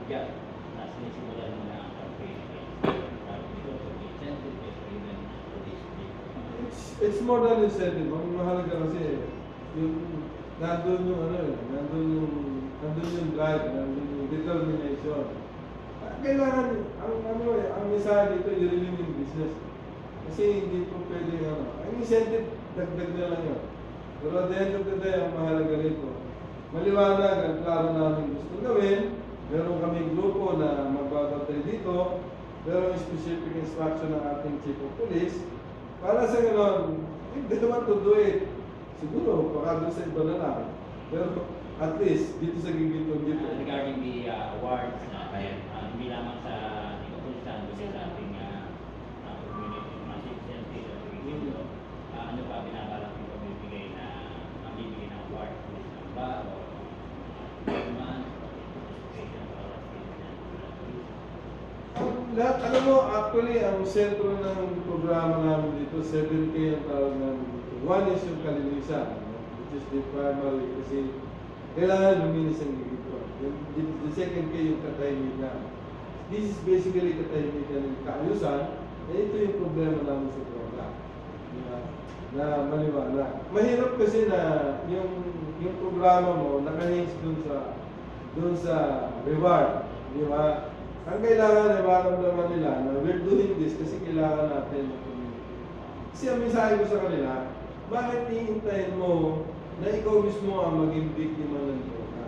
biyak na sinisimulan mo na ang campaign because of the incentive or even police. It's more than incentive. Ang mahalaga kasi yung nandun yung nandun yung drive, nandun yung determination. Kailangan, ang mensahe dito, i-renew yung business. Kasi hindi po pwede ang incentive, dagdag na lang yun. Pero at the end of the day, ang mahalaga rito, maliwanag ang klaro namin gusto gawin. Meron kaming grupo na magbabatay dito, pero specific instruction ng ating chief of police, para sa gano'n, if they want to do it, siguro, baka doon sa iba na lang. Pero at least, dito sa gigitong dito. Regarding the awards na hindi lamang sa ikapulisan, kundi sa ating community, mga citizens, ano pa binabalak yung pamibigay na mabibigay ng award, pulis ng ba, o government, o participation para sa citizens. Lahat, alam mo, actually, ang sentro ng programa namin dito, 7K ang tawag namin dito. One is yung kalinisan, which is the primary, kasi kailangan luminis ang gigito. The second K yung katahimikan. This is basically katahimikan ng kaayusan, ito yung problema namin sa program. Na maliwanag. Mahirap kasi na yung programa mo nakahinge dun sa reward. Di ba? Ang kailangan ay maramdaman nila na we're doing this kasi kailangan natin ng community. Kasi ang mensahe ko sa kanila, bakit iintayin mo na ikaw mismo ang maging biktima ng droga?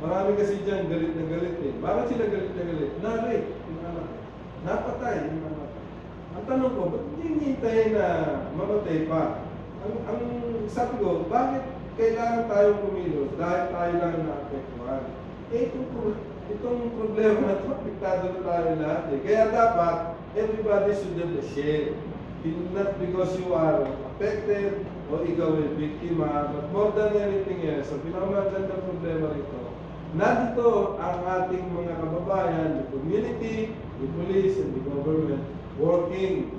Marami kasi dyan galit na galit eh. Bakit sila galit na galit? Na-rape, yung anak. Napatay, yung anak. Ang tanong ko, ba't hindi hintayin na mamatay pa? Ang sabi ko, bakit kailangan tayong kumilos dahil tayo lang na-apektuhan? Itong problema na ito, apektado na tayo lahat eh. Kaya dapat, everybody should have a share. Not because you are affected o ikaw ay biktima, but more than anything else, ang pinakamagandang problema rito, nandito ang ating mga kababayan, the community, the police, and the government, working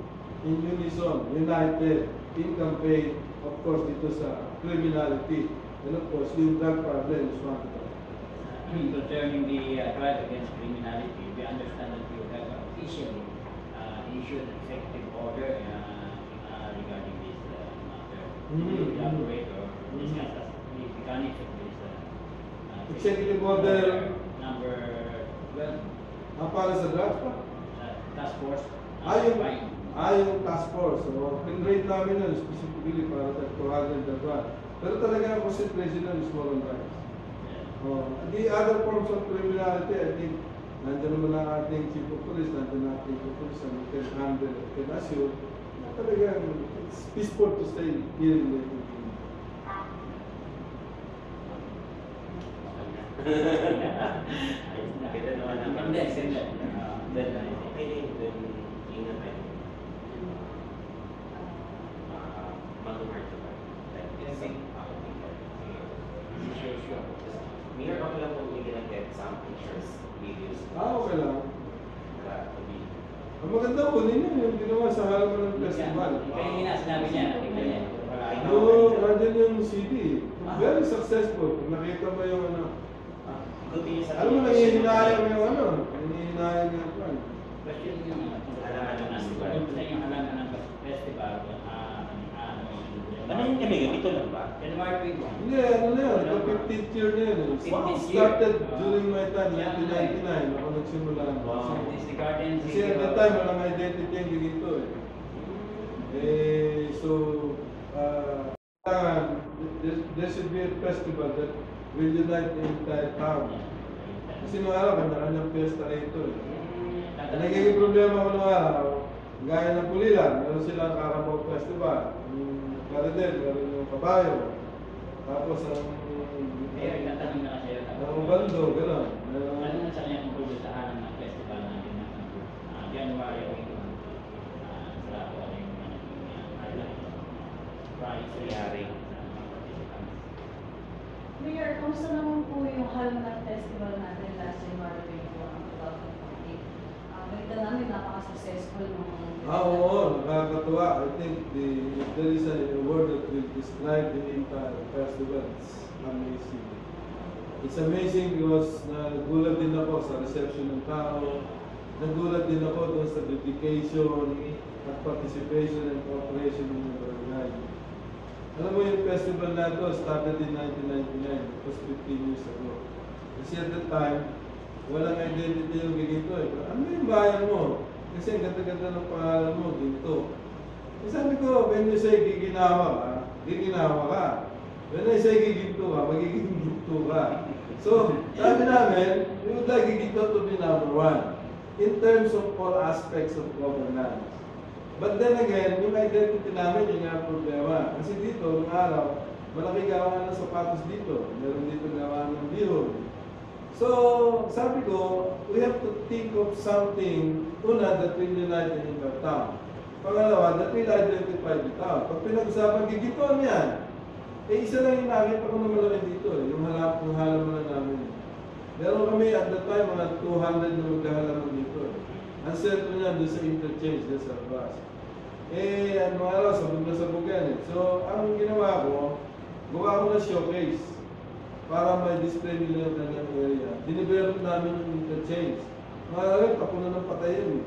in unison, united, in campaign, of course, dito sa criminality. And of course, yung drug problem is one of them. Concerning the drive against criminality, we understand that you have officially issued an executive order regarding this matter. Can you elaborate or discuss the mechanics of this Executive order number 12? Para sa drugs pa? Task force. Yung task force. So, pin-rate namin yun specifically para to handle the drug. Pero talaga ang concentration nun is more on drugs. The other forms of criminality, I think, nandiyan naman ang ating chief of police, nandiyan ang ating chief of police, and can handle, can assure, na talagang it's peaceful to stay here in the community. Kita naman ang deadline. Okay, then ingat tayo. Mag-mark ba? Sure. Mayor, ako lang po we gonna get some pictures, videos. Okay lang. Para to be. Ang maganda po ninyo yung ginawa sa halaman ng festival. Kaya yung sinabi niya, nakita niya. Nandiyan yung CD. Very successful. Kung nakita mo yung ano. Continue sa. Alam mo, nangihinayang yung ano. Nangihinayang yung plan. Question yung Alangan ng festival. Sa yung alangan ng festival, Ano yung kami? Ito lang ba? January 21. Hindi, ano na yun. 15th year na yun. Started during my time, 1999. Ako nagsimula. This the Guardian Kasi at that time, walang identity yung dito eh. So, there should be a festival that will unite the entire town. Kasi nung araw, kanya-kanyang fiesta rito eh. Ang nagiging problema ko nung araw, gaya ng Pulilan, meron silang Carabao Festival. Karadel, meron yung kabayo. Tapos ang... Mayor, tatanong na kasi yun. Ang bando, gano'n. Ano na sa kanyang kumpulisahan ng festival natin na January 21. Sa ako ano yung naging highlight. Price, nangyari sa mga participants. Mayor, kamusta naman po yung Halmanat Festival natin last January 21, 2014? Balita namin napaka-successful nung... Oo, nakakatuwa. I think if there is an award that will describe the entire festival, it's amazing. It's amazing because nagulat din ako sa reception ng tao, nagulat din ako doon sa dedication at participation and cooperation ng mga barangay. Alam mo yung festival na ito started in 1999, it was 15 years ago. Kasi at that time, walang identity yung gigito eh. Ano yung bayan mo? Kasi ang ganda-ganda ng pangalan mo, Ginto. Eh, sabi ko, when you say giginawa ka. When I say giginto ka, magiging ginto ka. So, sabi namin, we would like Giginto to be number one in terms of all aspects of governance. But then again, yung identity namin, yung nga problema. Kasi dito, nung araw, malaki gawa ng sapatos dito. Meron dito gawa ng bihon. So, sabi ko, we have to think of something, una, that will unite in our town. Pangalawa, that will identify the town. Pag pinag-usapan, Giginto, ano yan? Eh, isa lang yung nakita ko na malaki dito, yung halaman namin. Meron kami at the time, mga 200 na maghahalaman dito. Ang sentro niya doon sa interchange, doon sa bus. Eh, ano araw, sabog na sabog yan eh. So, ang ginawa ko, gawa ko na showcase para may display nila yung kanyang area. Dinivelop namin yung interchange. Maraming tapunan ng patayin eh.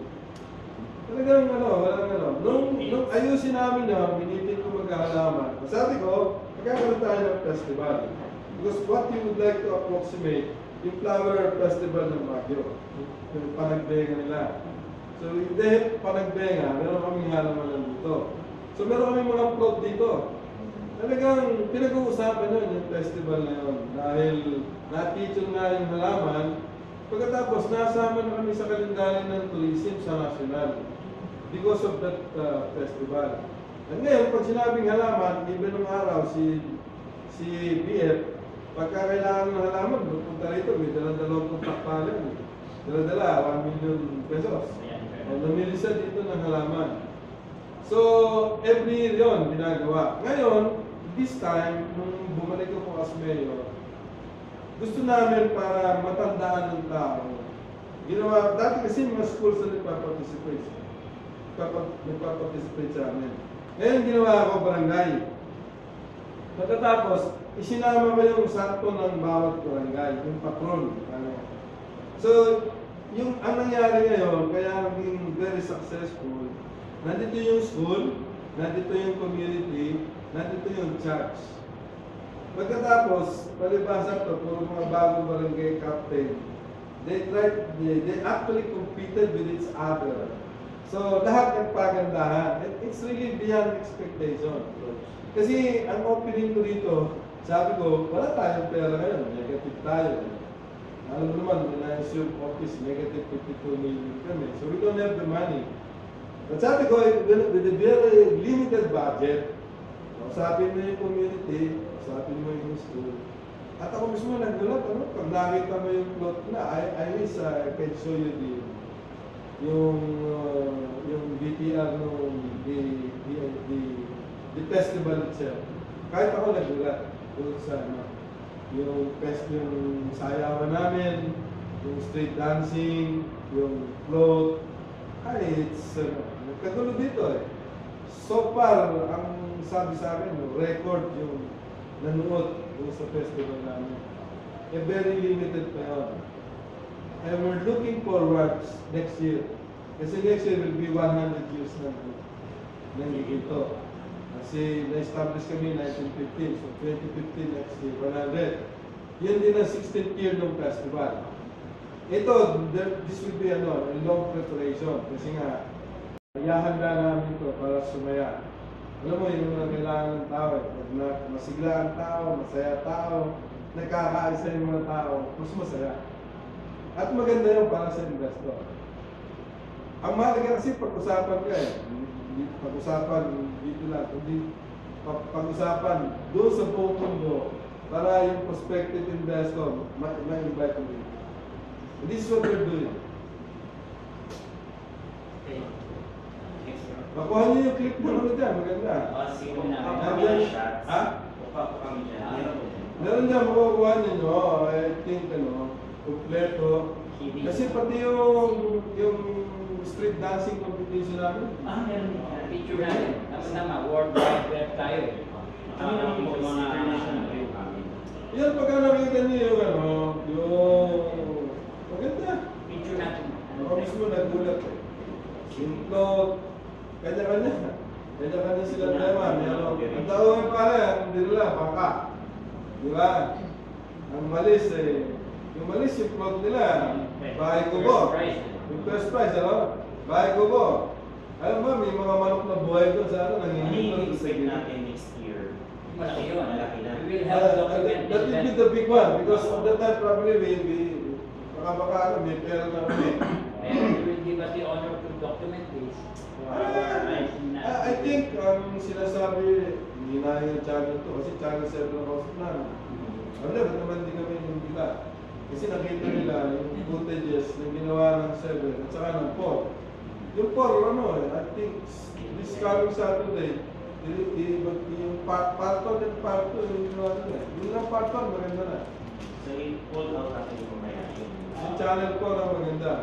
Talagang walang Nung ayusin namin yun, binitin ko maghahalaman. Sabi ko, magkakaroon tayo ng festival. Because what you would like to approximate, yung flower festival ng Baguio. Yung panagbenga nila. So, hindi panagbenga, meron kaming halaman dito. So, meron kaming mga plot dito. Talagang pinag-uusapan yun, yung festival na yun. Dahil na-feature nga yung halaman, pagkatapos nasama na kami sa kalendaryo ng tourism sa national because of that festival. At ngayon, pag sinabing halaman, even nung araw, si BF, pagka kailangan ng halaman, pupunta rito, may dalang-dalawang kontakpalan. Dala-dala, 1 million pesos. O, namili siya dito ng halaman. So, every year yun, ginagawa. Ngayon, this time, nung bumalik ako as mayor, gusto namin para matandaan ng tao. Ginawa, dati kasi mga schools na nagpa-participate sa amin. Ngayon, ginawa ako barangay. Pagkatapos, isinama ko yung santo ng bawat barangay, yung patron. So, yung ang nangyari ngayon, kaya naging very successful, nandito yung school, nandito yung community, nandito yung church. Pagkatapos, palibasa to, puro mga bagong barangay captain, they actually competed with each other. So, lahat nagpagandahan. It's really beyond expectation. Kasi, ang opening ko dito, sabi ko, wala tayong pera ngayon, negative tayo. Alam mo naman, na-assume office, negative 52 million kami. So, we don't have the money. But sabi ko, with a very limited budget, usapin mo yung community, usapin mo yung school. At ako mismo nagdulat, pag nakita mo yung plot na, I wish I can show you yung BTR the festival itself. Kahit ako nagdulat doon sa yung sayawan namin, yung street dancing, yung float. Ay, it's nagkagulo dito eh. So far, ang sabi sa akin, record yung nanood doon sa festival namin. Very limited pa yun. And we're looking forward next year. Kasi next year will be 100 years ng Giginto. Kasi na-establish kami 1915, so 2015 next year, 100. Yan din ang 16th year ng festival. Ito, this will be a long preparation. Kasi nga, ihahanda namin ito para sumaya. Alam mo, yung mga kailangan ng tao, pag masigla ang tao, masaya tao, nagkakaisa yung mga tao, mas masaya. At maganda yun para sa investor. Ang mahalaga kasi pag-usapan ka eh. Pag-usapan dito lang, kundi pag-usapan doon sa buong mundo para yung prospective investor ma-invite mo dito. This is what we're doing. Okay. Thanks, bro. Makuha niyo yung clip mo dyan, maganda. Sige na. Nandiyan- shots. Ha? Upa po kami dyan. Meron dyan makukuha ninyo, I think, kompleto. Kasi pati yung street dancing competition namin. Meron din. Picture natin. Tama, worldwide web tayo. Ano naman po, mga international view. Yan, pagka nakita makita niyo yung ano, yung maganda. Picture natin. Ako mismo nagulat eh. Yung plot, kanya-kanya. Kanya-kanya sila naman. Ang tawag pala, hindi nila, baka. Di ba? Ang malis eh. Yung malis yung plot nila. Bahay kubo. Yung first prize, ano? Bahay kubo. Alam mo, may mga manok na buhay doon sa ano, Ano yung nanginginig sa expect gilid. natin next year? Malaki yun. Malaki na. We will have document That will be the big one because of that time probably baka ano, may pera na kami. And we will give us the honor to document this. I think sinasabi, hindi na yung channel to kasi channel 7 ang host na. Wala, ba't naman din kami yung bila? Kasi nakita nila yung footages na ginawa ng 7 at saka ng 4. Yung 4, ano I think this coming Saturday, yung part 1 and part 2 yung ginawa nila. Yung lang part 1, maganda na. So, i-pull out natin yung mamaya yung... Yung channel 4 ang maganda.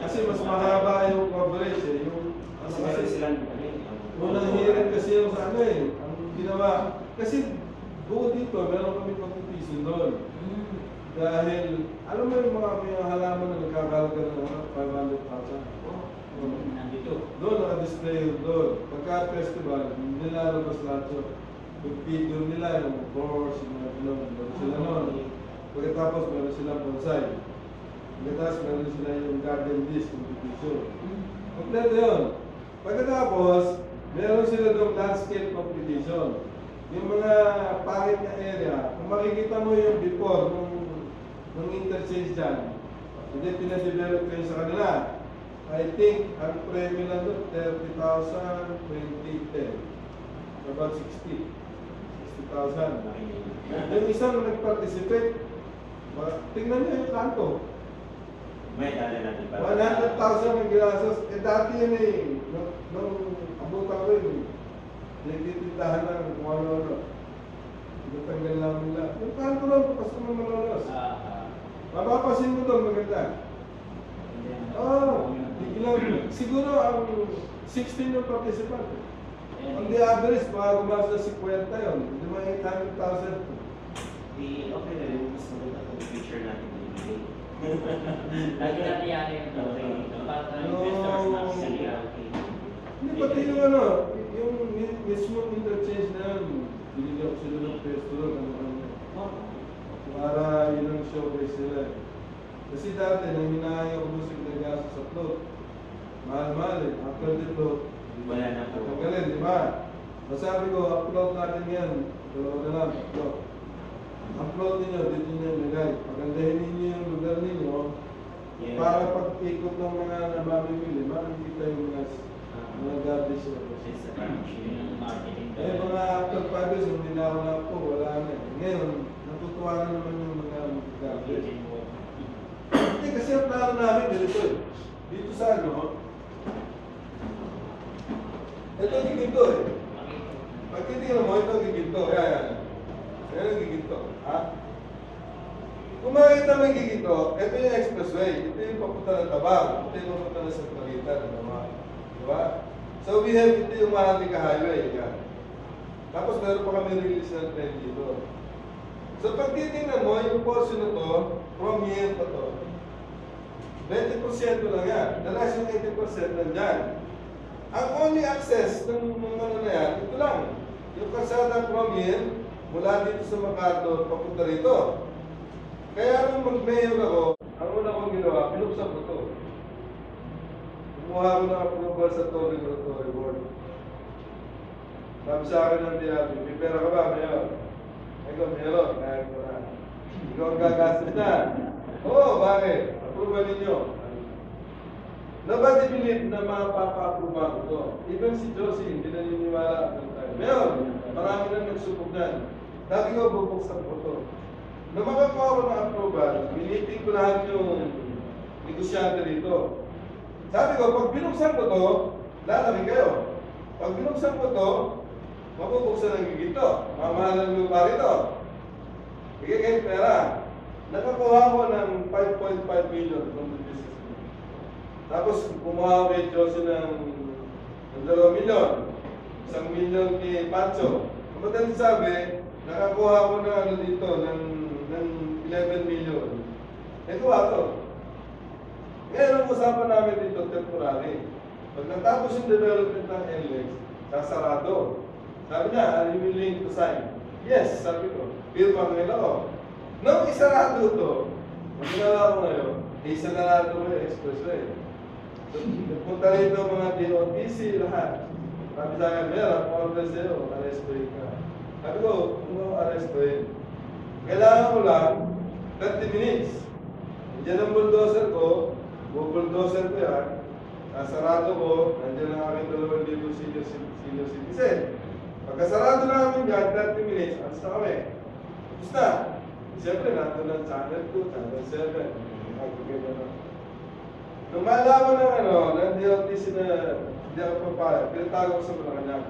Kasi mas mahaba yung coverage eh. Yung, Kasi meron silang... unang hearing kasi yung sa ano eh. Ang ginawa. Kasi bukod dito, meron kami competition doon. Dahil, alam mo yung mga halaman na nagkakalaga ng 500,000. Nandito. Doon, naka-display yun doon. Pagka festival, nilalabas lahat yun. Yung figure nila, yung horse, yung mga pilong, meron sila noon. Pagkatapos, meron silang bonsai. Pagkatapos, meron sila yung garden disc competition. Kompleto yun. Pagkatapos, meron sila doon landscape competition. Yung mga pangit na area, kung makikita mo yung before, nung interchange dyan, hindi pinadevelop kayo sa kanila. I think, ang premium lang doon, 30,000, 2010. About 60,000. Yung isang nag-participate, tingnan niyo yung kanto. May dali natin pa. 100,000 ang ginastos. Eh dati yun eh, nung abutan ko yun eh. Nagtitindahan ng kung ano-ano. Natanggal lang nila. Yung kanto lang, papas naman malolos. Mapapasin mo doon, maganda. Oo, biglang. Siguro ang 16 yung participant. On the average, baka gumasa 50 yun. Hindi mga 800,000. Okay na rin, mas maganda kung picture natin dito. Lagi natin yan yung para sa investors na sila. Hindi pati yung ano, yung mismo interchange na yun. Binigyan ko sila ng pesto doon. Para yun ang showcase nila. Kasi dati, nang hinahaya ko musik na gaso sa float. Mahal-mahal eh. After the float, Wala na po. tanggalin, di ba? Masabi ko, upload natin yan. Dalawa na lang, upload. Upload ninyo, dito nyo nilagay. Pagandahin ninyo yung lugar ninyo. Yeah. Para pag-ikot ng mga namamimili, makikita yung mga garbage na po. Eh, mga after 5 years, hindi na ako na po, wala na. Ngayon, natutuwa na naman yung mga garbage. Hindi, kasi ang plano namin dito eh. Dito sa ano, ito giginto eh. Pag titignan mo, ito giginto. Yan. Yan ang giginto. Ha? Kung makikita mo yung giginto, ito yung expressway. Ito yung papunta ng Tabang. Ito yung papunta ng Centralita. Diba? So we have ito yung Maharlika Highway. Yan. Tapos meron pa kami release ng train dito. So pag titignan mo, yung portion na to, from here pa to, 20% lang yan. The rest yung 80% nandyan. Ang only access ng mga ano na yan, ito lang. Yung kalsada from here, mula dito sa Macardo, papunta rito. Kaya nung mag-mayor ako, ang una kong ginawa, pinuksan ko ito. Kumuha ko ng approval sa Toll Regulatory Board. Sabi sa akin ng DRB, may pera ka ba, Mayor? Ikaw, meron, kaya ko na. Ikaw ang gagastos na. Oo, bakit? Approval ninyo. Nobody believe na mapapa-approve ko to. Even si Josie, hindi naniniwala ng time. Meron, marami na nagsubok na. Dati ko bubuksan ko to. Nung makakuha ko ng approval, miniting ko lahat yung negosyante rito. Sabi ko, pag binuksan ko to, lalaki kayo. Pag binuksan ko to, mabubuksan ng gigito. Mamahalan ng lupa rito. Bigay kayo pera. Nakakuha ko ng 5.5 million from the business. Tapos kumuha ko kay Josie ng 2 milyon. 1 milyon kay Pancho. Ang madaling sabi, nakakuha ko na ano dito ng ng 11 million. Ito to. Ngayon ang usapan namin dito, temporary. Pag natapos yung development ng NLEX, sasarado. Sabi niya, are you willing to sign? Yes, sabi ko. Pirma ngayon ako. Nung isarado to, ang ginawa ko ngayon, isarado ko yung expressway. So, nagpunta rito mga DOTC, lahat. Sabi sa akin, meron, order sa'yo, arrestuin ka. Sabi ko, ano arrestuin? Kailangan ko lang 30 minutes. Nandiyan ang bulldozer ko, bulldozer ko yan, nasarado ko, nandiyan ang aking 2,000 senior citizen. Pagkasarado namin yan, 30 minutes, alis na kami. Tapos na. Siyempre, nandun ang channel 2, channel 7. Nung malaman ng DOTC na hindi ako papayag, pinatago ko sa Malacanang.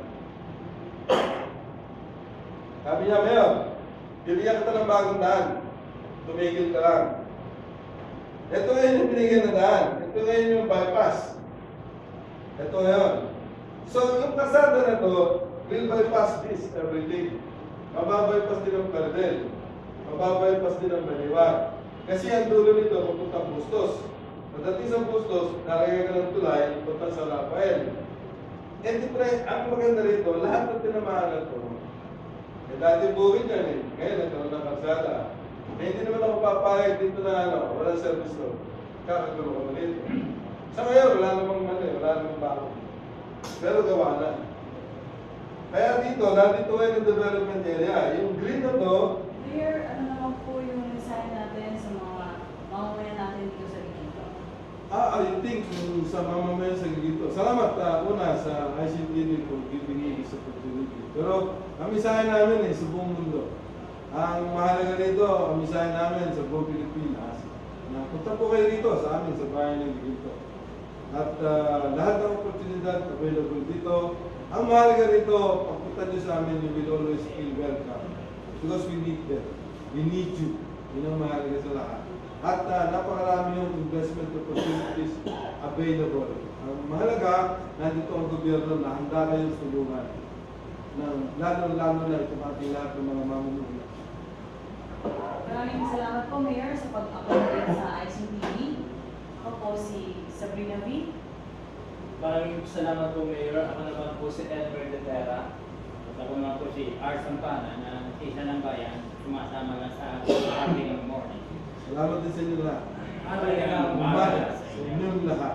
Sabi niya, Mayor, bibigyan kita ng bagong daan. Tumigil ka lang. Ito ngayon yung binigyan na daan. Ito ngayon yung bypass. Ito ngayon. So, yung kasada na to, will bypass this everything. Mababypass din ang Cardel. Mababypass din ang Baliwag. Kasi ang dulo nito, pupuntang Bustos. Pagdating sa Bustos, naragay ka ng tulay, punta sa Rafael. Eh, di pre, ang maganda rito, lahat ng tinamaan na to, eh, dati bukid yan eh. Ngayon, nagkaroon ng kalsada. Eh, hindi naman ako papayag dito na walang service road. Kakagulo ko ulit. Sa ngayon, wala namang mali, wala namang bago. Pero gawa na. Kaya dito, nandito kayo ng development area. Yung green na to, Mayor, ano naman po yung mensahe natin sa mga mamamayan natin dito sa Gigito? I think sa mamamayan sa Gigito. Salamat una sa ICTV for giving me this opportunity. Pero ang mensahe namin sa buong mundo. Ang mahalaga rito, ang mensahe namin sa buong Pilipinas, na punta po kayo dito sa amin sa bayan ng Gigito. At lahat ng oportunidad available dito. Ang mahalaga rito, pagpunta nyo sa amin, you will always feel welcome. Because we need them. We need you. Yun ang mahalaga sa lahat. At napakarami yung investment opportunities available. Ang mahalaga, nandito ang gobyerno na handa kayong tulungan. Lalo-lalo na itong ating lahat ng mga mamumuno. Maraming salamat po, Mayor, sa pag-accommodate sa ICTV. Ako po si Sabrina V. Maraming salamat po, Mayor. Ako naman po si Edward De Terra. At ako naman po si R. Sampana na isa ng bayan, sumasama lang sa Saturday morning. Salamat din sa inyo lahat. Maraming Umaga sa inyong lahat.